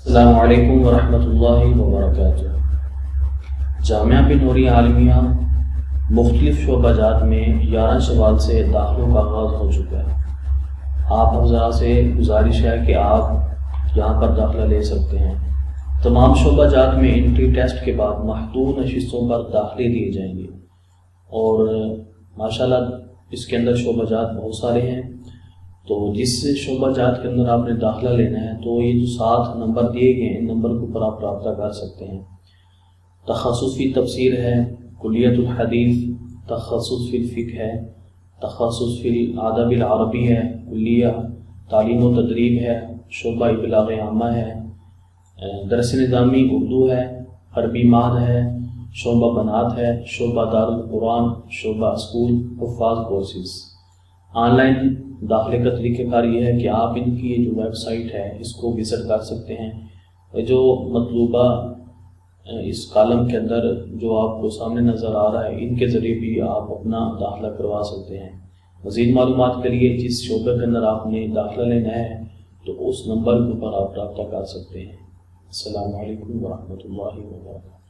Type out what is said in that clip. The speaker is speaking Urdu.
السلام علیکم ورحمۃ اللہ وبرکاتہ۔ جامعہ بن نوری عالمیہ مختلف شعبہ جات میں 11 شوال سے داخلوں کا آغاز ہو چکا ہے۔ آپ حضرات سے گزارش ہے کہ آپ یہاں پر داخلہ لے سکتے ہیں۔ تمام شعبہ جات میں انٹری ٹیسٹ کے بعد محدود نشستوں پر داخلے دیے جائیں گے، اور ماشاءاللہ اس کے اندر شعبہ جات بہت سارے ہیں۔ تو جس شعبہ جات کے اندر آپ نے داخلہ لینا ہے تو یہ جو 7 نمبر دیے گئے ہیں، ان نمبر کے اوپر آپ رابطہ کر سکتے ہیں۔ تخصص فی تفسیر ہے، کلیت الحدیث، تخصص فی الفقہ ہے، تخصص فی الادب العربی ہے، کلیہ تعلیم و تدریب ہے، شعبہ ابلاغ عامہ ہے، درس نظامی اردو ہے، عربی ماد ہے، شعبہ بنات ہے، شعبہ دارالقرآن، شعبہ school Hafiz courses. On line داخلے کا طریقہ کار یہ ہے کہ آپ ان کی جو ویب سائٹ ہے اس کو وزٹ کر سکتے ہیں۔ جو مطلوبہ اس کالم کے اندر جو آپ کو سامنے نظر آ رہا ہے، ان کے ذریعے بھی آپ اپنا داخلہ کروا سکتے ہیں۔ مزید معلومات کے لیے جس شعبے کے اندر آپ نے داخلہ لینا ہے تو اس نمبر کے اوپر آپ رابطہ کر سکتے ہیں۔ السلام علیکم ورحمۃ اللہ وبرکاتہ۔